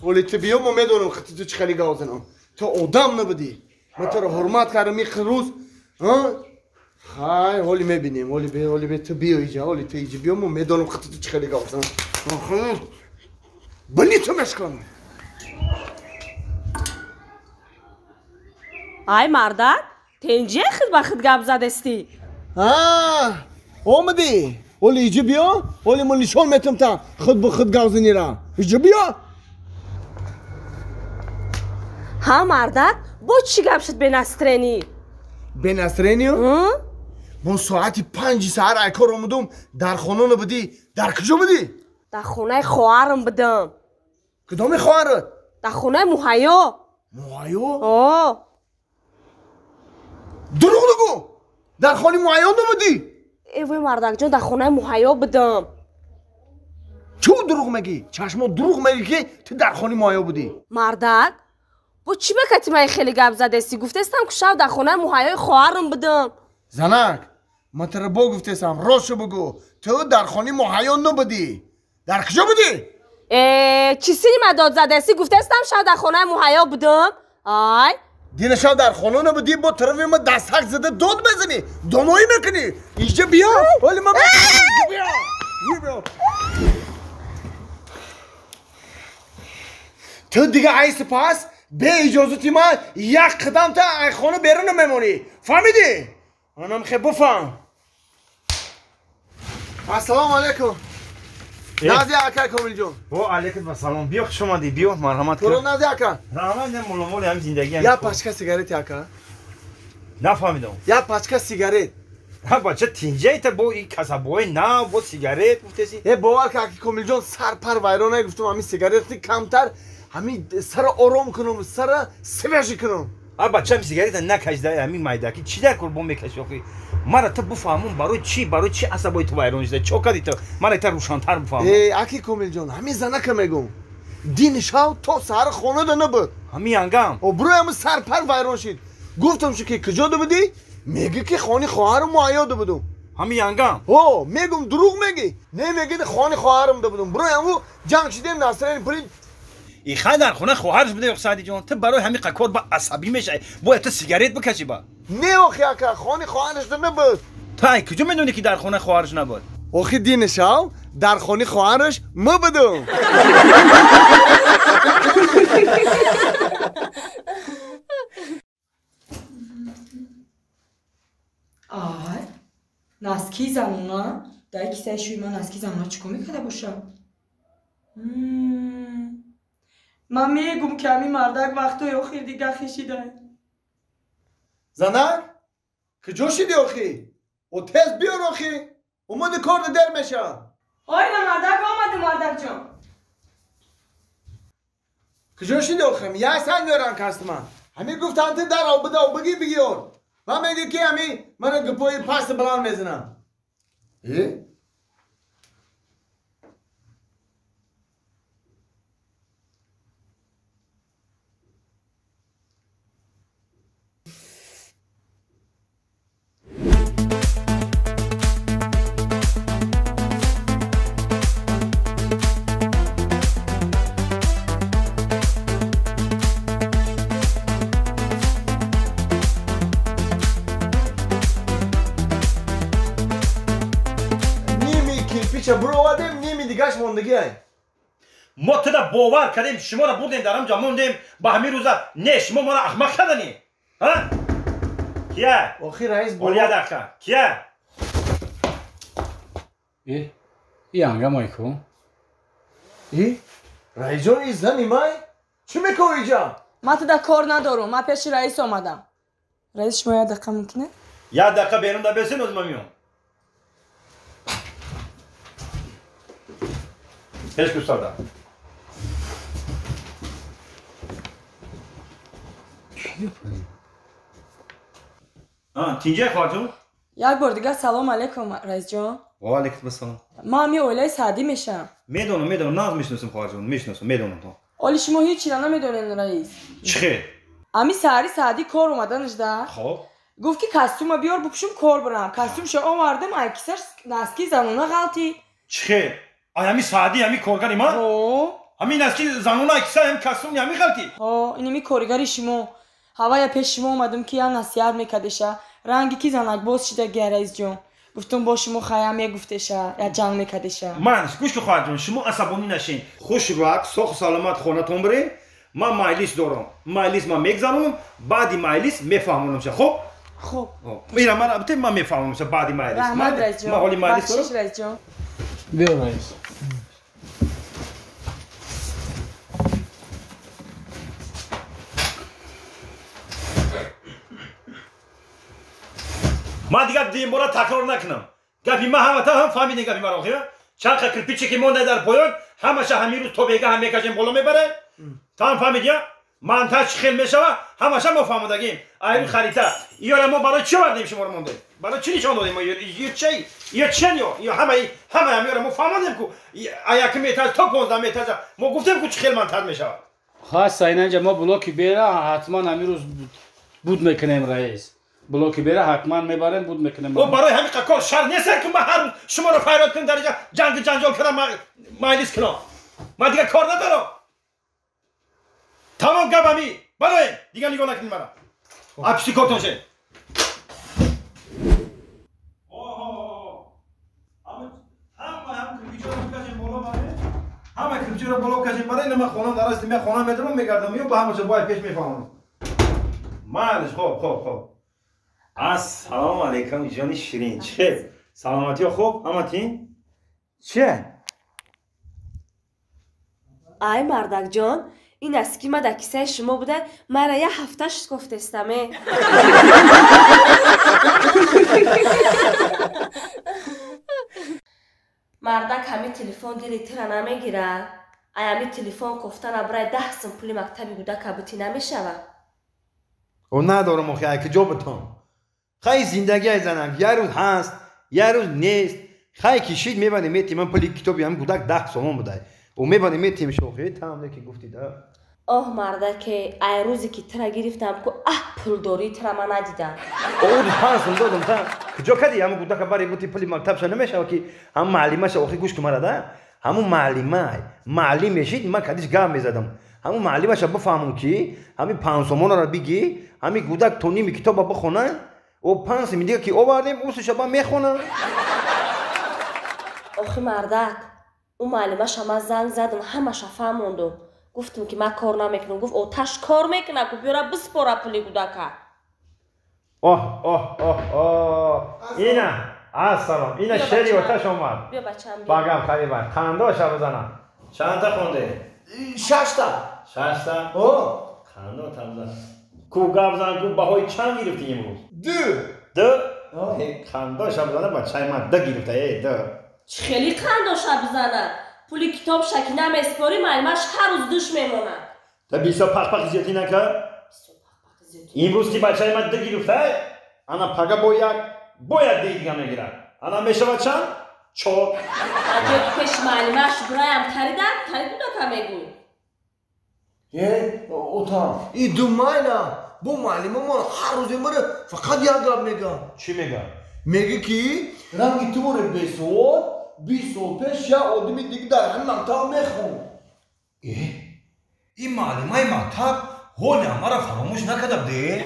ولی تو بیا ما میدونم خطی تو چه خیلی گازنم تو آدم نبودی من تو رو حرمت کردم یک روز خای ولی میبینیم ولی به تو بیا اینجا ولی تو اینجا بیا ما میدونم خطی تو چه خیلی گازنم بلی تو مشکن ای مردک تنجه خود با خود گپ زدستی آمدی ولی اینجا بیا ولی من نشان میتم تا خود با خود گازنی را اینجا بیا ها مردک با چی گپ شد به نسترینی؟ به نسترینی؟ من ساعتی 5 ساعت ایکار آمدم در خانه نبودی در کجا بودی؟ در خونه خواهرم بودم کدام خواهرت؟ در خونه مهیا مهیا؟ آه دروغ نگو در خانه مهیا نبودی؟ ایوی مردک جان در خونه مهیا بودم چو دروغ میگی؟ چشما دروغ میگی که تو در خانه مهیا بودی؟ مردک با چی بکتی من خیلی گپ زدستی گفتستم که شب در خونه مهیای خواهرم بودم زنک من ترا با گفتستم راستشو بگو تو در خانه مهیا نبودی در کجا بودی چیزی من داد زدستی گفتستم شب در خونه مهیا بودم آی دین شب در خانه نبودی با طرف ما دستک زده داد بزنی دمایی میکنی اینجا بیا ولی من بیا تو دیگه ای سپاس به اجازتی من یک قدم تا ای خانه بیرون نمیمونی فهمیدی؟ منم خیلی بفهم السلام علیکم نازی اکا کامل جون و علیکم السلام بیا خوش اومدی بیا مرحمت برو کن نازی اکا رحمت مول هم زندگی هم یا پاچکا سیگارت اکا نفهمیدم یا پاچکا سیگارت ها بچه تینجه تا با این کسبای نه با سیگارت گفتسی ای باور که کامل جون سر پر ویرانه گفتم همین سیگارت کمتر همین سر آرام کنم سر سویش کنم ها بچه هم سیگارت نکشیده همین مایدکی چی در قربون میکشی آخه مرا تو بفهمون برای چی عصبای تو ویران شده چه کردی تو مرا تا روشن‌تر بفهمم ای اکی کامل جون همین زنه که میگم دین شاو تو سر خانه ده نبود همین انگام و برو هم سر پر ویران شد گفتم شو که کجا ده بودی میگه که خانه خواهرم مهیا ده بودم همین انگام او میگم دروغ میگی نمیگی خانه خواهرم ده بودم برو هم جنگ شدیم ناصرین پرین ای خاطر خونه خواهرش بده سعدی جان تو برای همین قکور با عصبی میشه باید تو سیگارت بکشی با نه آخه اکا خانه خواهرش ده نبود تو ای کجا میدونی که در خونه خواهرش نبود آخه دین شاو در خانه خواهرش ما بودم آهای نسکی زمونا در کیسه شوی من نسکی زمونا چیکار میکرده باشم من میگم که همین مردک وقتای آخر دیگه خشیده زنک کجا شدی آخی و تز بیار آخی اومده کار در میشه آی مردک آمده مردک جان کجا شدی آخی یه سنگ میارن کست من همین گفت انت در آب بده و بگی بگیار من میگه که همین من گپای پاس بلان میزنم برو آدم نیمی دیگهش موندگی های ما تو دا باور کردیم شما را بردیم در همجا موندیم با همین روزا نه شما ما را احمق کردنی ها کیه آخی رئیس بولیا دکا کیه ای انگا مایکو رئیس جان این زنی مای چی میکنی اینجا من تو در کار ندارم من پیش رئیس آمدم رئیس شما یه دقیقه ممکنه یه دقیقه بیرون دا بسین از ما میام هیچ کس دارم تینجه خواهد جون یک بار دیگه سلام علیکم رئیس جان و علیکم السلام ما همی اولای سعدی میشم میدونم ناز میشناسم خواهد جون میشناسم میدونم تو ولی شما هیچی را نمیدونین رئیس. چی خیر؟ امی ساعتی کار اومدن اجده. خب گفت که کاستوم بیار بپوشم کار برم. کاستومش آوردم اکثر نسکی زنونه غلطی. چی خیر؟ همی ساعتی همی کارگری ما؟ همین نسکی زنونه اکثر هم کاستوم همی غلطی؟ اینمی کارگری شما. هوای پیش شما اومدم که یا نصیحت میکردشه. رنگی کی زنک باز شده گه رئیس جون. گفتم با شما خیام یک گفتشه یا جنگ میکردشه. من گوش که خواهد جون شما عصبانی نشین. خوش راحت سخ سلامت خونتون برین. من مایلیس دارم. مایلیس من میگذارم. بعدی مایلیس میفهمونم شه. خب؟ خب. میرم من البته من میفهمم شه بعدی مایلیس. رحمت رئیس جون. من حالی مایلیس بخشش رئیس جون. بیا رئیس. من دیگه این بار تکرار نکنم. گپی ما همه تا هم فهمیدین گپی مرا خیلی. چند کرپیچی که مونده در پایان همش همین روز تو بگه هم میکشیم بالا میبره. تا هم فهمیدی؟ منتج خیلی میشه همش ما فهمیدیم. این خریطه. یا ما برای چی آوردیم شما رو مونده؟ برای چی نشون دادیم ما یه چی؟ یه چنیو یا همه ما فهمیدیم که ایا که میتاج تا 15 میتاج ما گفتیم که خیلی منتج میشه. خاص اینجا ما بلوکی بیره حتما همین روز بود میکنیم رئیس. بلوکی بیره حتما میبریم بود میکنیم. و برای همین کار شر نیست که من هر شما رو فریاد کنم در جنگ جنجال کردم مایلیس کنم. من دیگه کار ندارم. تمام گپمی برای دیگه نگاه نکنید مرا. اپسی کارتون شه. همه کلچه رو بالا کشیم برای من خونم در است من خونم میتونم میگردم یا با همه باید پیش میفهمم. مالش خوب. السلام علیکم جان شیرین. چه سلامتی خوب همتین؟ چه؟ ای مردک جان این اسکی ما در کیسه شما بوده مرا یه هفتهش گفتستمه. مردک همین تلفن دیلیتر نمیگیره. ای همین تلفن گفتن برای 10 سم پول مکتبی بوده کبوتی نمیشوه. و ندارم آخه که جا بتام. خیلی زندگی زنم یه روز هست یه روز نیست. خیلی کشید میبنی میتی من پولی کتابی هم گودک 10 سوم بوده. و میبنی میتیم شوخی تمام که گفتی ده. مرده که ای روزی که ترا گرفتم که پول داری ترا من ندیدم. اون 5 سوم دادم تا کجا کدی هم گودک برای بوتی پولی مکتبش نمیشه که هم معلمش آخه گوش که مرا ده. همون معلم میشید من کدیش گام میزدم. همون معلمش بفهمون که همین 5 سوم رو بگی همین گودک تونی می کتاب بخونه و 5 سوم دیگه که آوردیم اون شب میخونه. آخه مردک اون معلمش هم زنگ زدم همش فهموندم. گفتم که من کار نمیکنم. گفت آتش کار میکنه که بیاره بسپاره پولی گودکه. اینا السلام اینا شری آتش اومد. بیا بچه‌م بیا. بگم خریبر خنداش بزنم. چند تا خونده؟ 6 تا. 6 تا؟ خنده تمزن. کو گاب زن کو بهای چند گرفتی امروز؟ 2 خنداش بزنه بچه من 2 گرفته 2. خیلی خنداش بزنه. پولی کتاب شکی نمیسپاری معلمش هر روز دوش میمونه. تا 20 پخ زیادی نکرد؟ امروز که بچه من 2 گرفته انا پگه باید دیگه میگیرن. انا میشه چند؟ 4. اگه پیش معلمش برایم خرید بوده که میگوی. اوتا این دو ماینا با معلم ما هر روز میره فقط یک گپ میگه. چی میگه؟ میگه که رنگ تو رو بسود 20 سال پیش یا آدمی دیگه در همین مکتب میخون. این معلمای مکتب حال ما را فراموش نکرده.